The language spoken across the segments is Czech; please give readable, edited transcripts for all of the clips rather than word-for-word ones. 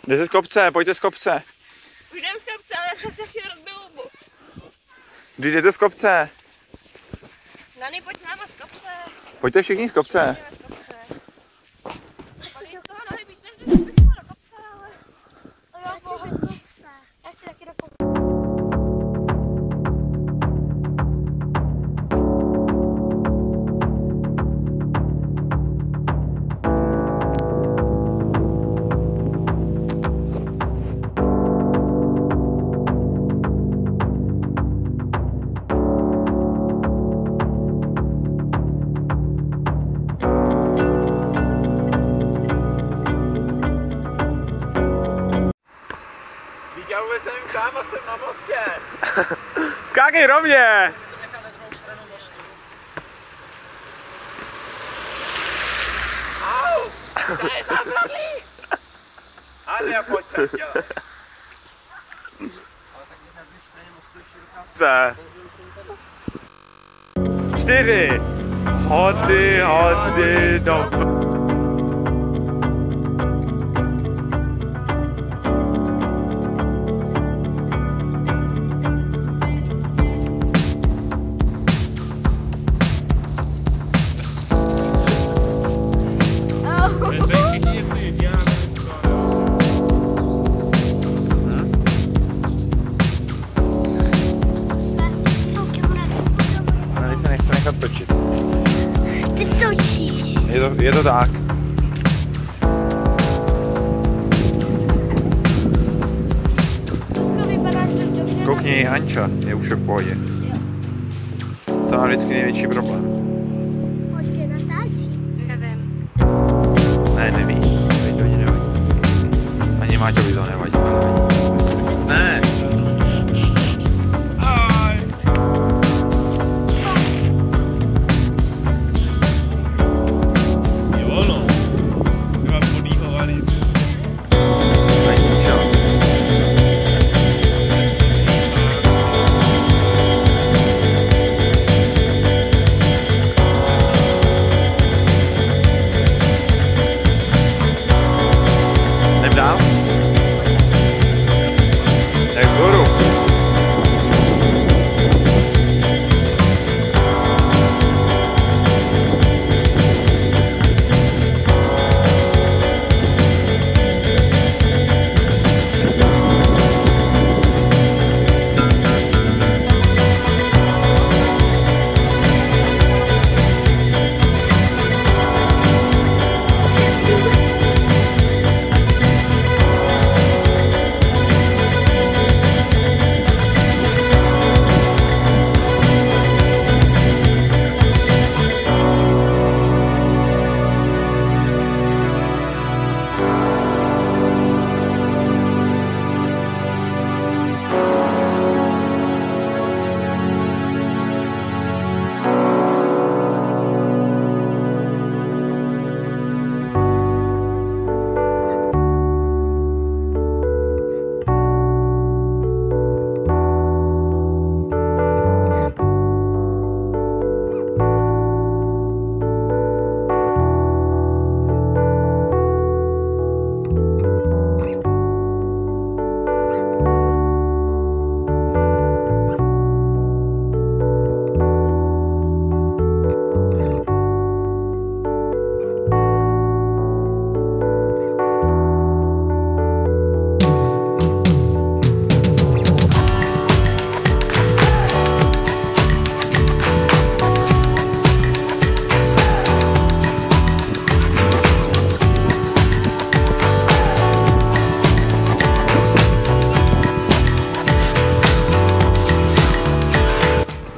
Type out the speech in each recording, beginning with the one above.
Jde z kopce, pojďte z kopce. Už jdem z kopce, ale já jsem se chvíli rozbil hubu. Když jdete z kopce. Nany, pojď s náma z kopce. Pojďte všichni z kopce. Jdeme z kopce. Bolí z toho nohy víc, než bych šla do kopce, ale... Já chci taky do kopce. Já vůbec nevím kam a jsem na mostě. Skákej rovně. Au, to je zabradlý. Adria, pojď sem, jo. Ale tak na druhé straně mostu široká. 4 hody do... se nechce nechat točit. Ty točíš. Je to tak. To vypadá, že dobře. Koukni, Hanča je už v pohodě. To má vždycky největší problém. Hodně natáčí. Nevím. Ne, neví. Teď to nevadí. Ani Máťovi to nevadí. Ne.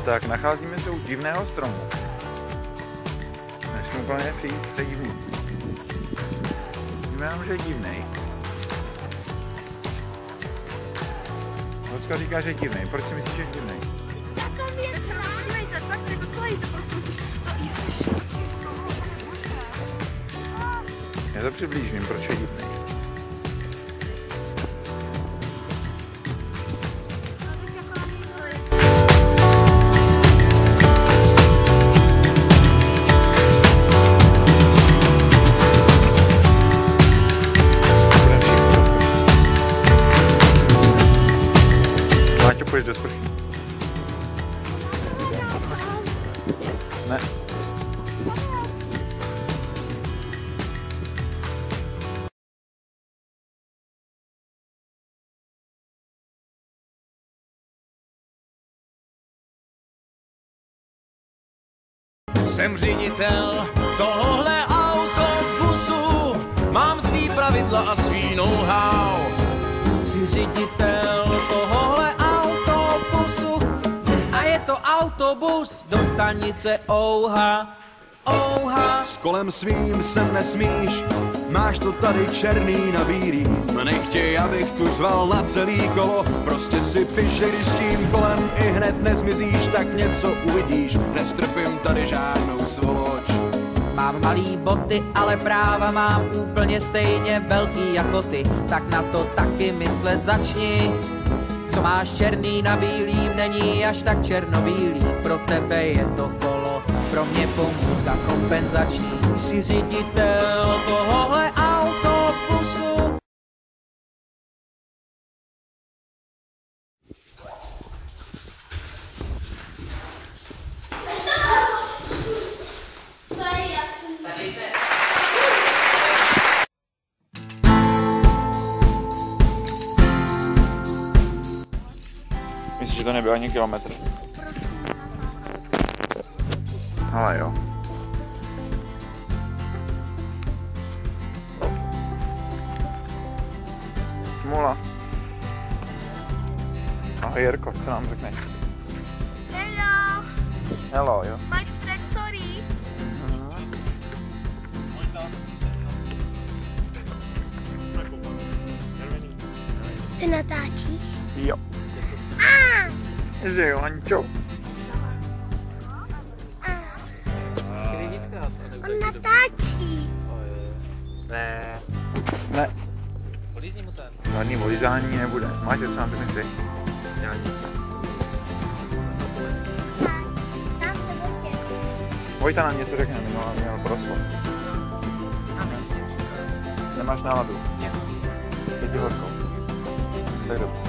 Tak nacházíme se u divného stromu. Než úplně přijít, se divný. Víme jenom, že je divnej. Lucka říká, že je divnej. Proč si myslíš, že je divnej? Jaká věc, se nám podívejte, fakt jako celý to prostě musíš... Já to přiblížím, proč je divnej. Ne. Jsem ředitel tohle autobusu, mám svý pravidla a svý know-how. Jsi ředitel tohohle autobusu a je to autobus do stanice Ouha. Ouha. S kolem svým sem nesmíš, máš to tady černý na bílý. Nechtěj, abych tu řval na celý kolo, prostě si piš, že když s tím kolem i hned nezmizíš, tak něco uvidíš, nestrpím tady žádnou svoloč. Mám malý boty, ale práva mám úplně stejně velký jako ty, tak na to taky myslet začni. Co máš černý na bílým, není až tak černobílý, pro tebe je to kolo, pro mě pomůcka kompenzační. Jsi ředitel tohohle autobusu. Myslíš, že to nebyl ani kilometr? Ale jo. Smůla. Ahoj Jirko, co nám řekneš? Hello. Hello, jo. My friend, sorry. Ty natáčíš? Jo. Že jo, Hančo. On natáčí. Ne. Ne. Polízni mu ten. Žádný volizání nebude. Máš co nám myslíš? Já nic. Tam se vodě. Vojta nám něco řekne, minulá měl proslov. Nemáš náladu? Ne. Je ti horko? Tak dobře.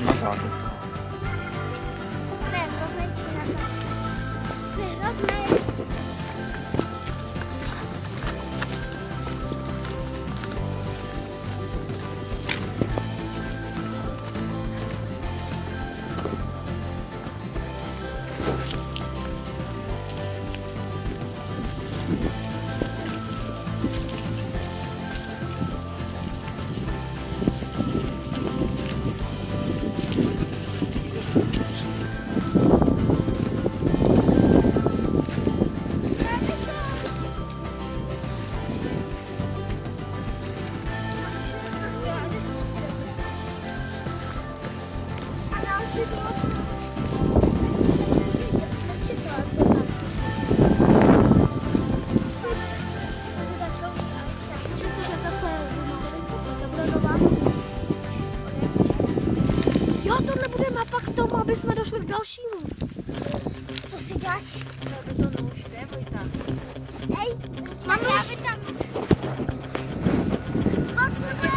Na zádu. Ne, rovnej si na to. Jsi hroznej. Jo, tohle bude mapa k tomu, aby jsme došli k dalšímu. Co si děláš? To nůž, ne, Vojta? Hej, mám nůž. Mám nůž.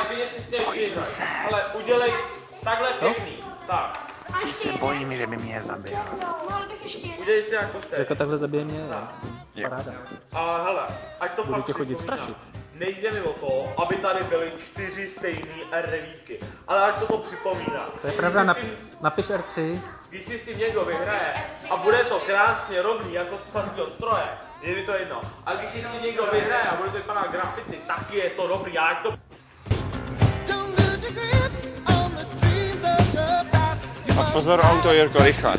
Klidně si stěží, ale udělej takhle pěkný. Tak. Se bojím, že by mě zabil. Mohl bych ještě jeden. Udělej si jako chceš. Jako takhle zabije mě, paráda. A hele, ať to Budu fakt tě chodit připomíná. sprašit. Nejde mi o to, aby tady byly 4 stejný R9, ale ať to připomíná. To je pravda, napiš R3. Když si s tím někdo vyhraje a bude to krásně rovný jako z psacího stroje, je mi to jedno. A když si s tím někdo vyhraje a bude to vypadat grafity, taky je to dobrý. A ať to... A pozor, auto, Jirko, rychle.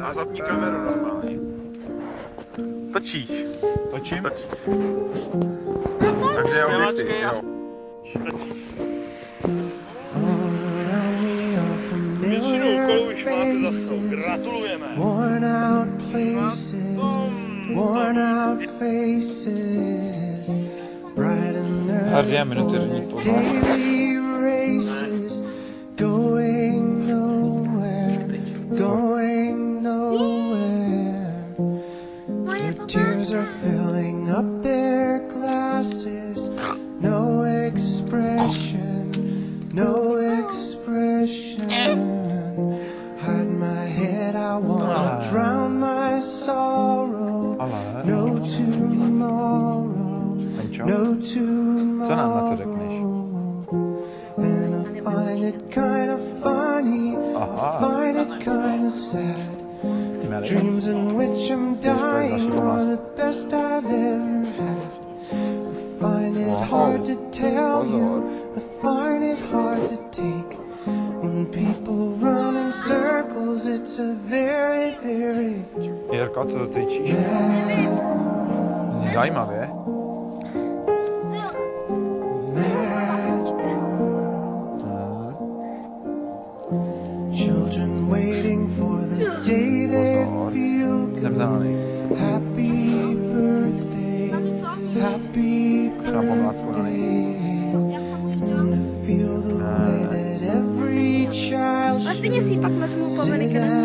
A zapni kameru normálně. Točíš. Točím? Takže je objektiv. Většinu úkolů už máte za sebou. Gratulujeme. Worn out places, worn out faces, bright and early for daily races, going nowhere, going nowhere. Their tears are filling up their glasses, no expression, no expression. Hide my head, I wanna drown my sorrow. No tomorrow, no tomorrow. Co nám na to řekneš? And I find it kind of funny, I find it kind of sad. Dreams in which I'm dying are the best I've ever had. I find it hard to tell you, I find it hard to take. When people run in circles, it's a very, very Jirko, co to cvičíš? Zní zajímavě. children waiting for the day they feel good. Happy birthday, happy birthday. And to feel the way that every child A stejně si ji pak vezmu po Velikonoci.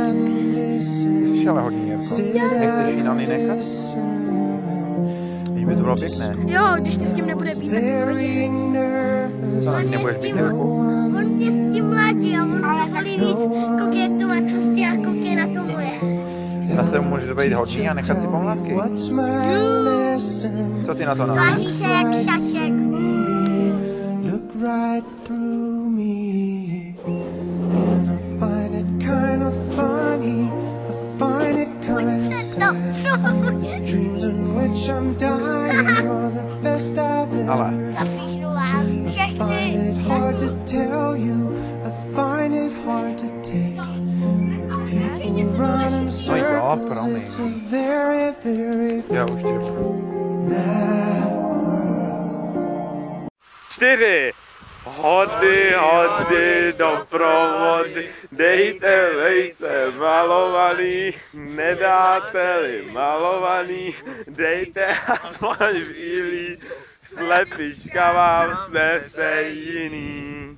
Jsi ale hodně, Jirko. Nechceš ji na ní nechat? Když by to bylo pěkné. Jo, když mě s tím nebude být, tak Co na ní nebudeš být, Jirko? On mě s tím mladí a on ale tady víc koukej to matosti a koukej na to moje. Zase může být hodný a nechat si pomlásky. Co ty na to náš? Tváří se jak šašek. Look right through me, and I find it kind of funny, I find it kind of sad. Dreams in which which I'm dying are the best I've ever. Zapíšnu vám I find všechny. it hard to tell you, I find it hard to take. People run in circles, it's a very, very Já už ti mad. 4. Hody do provody, dejte vejce malovaný, nedáte-li malovaný, dejte aspoň bílý, slepička vám snese jiný.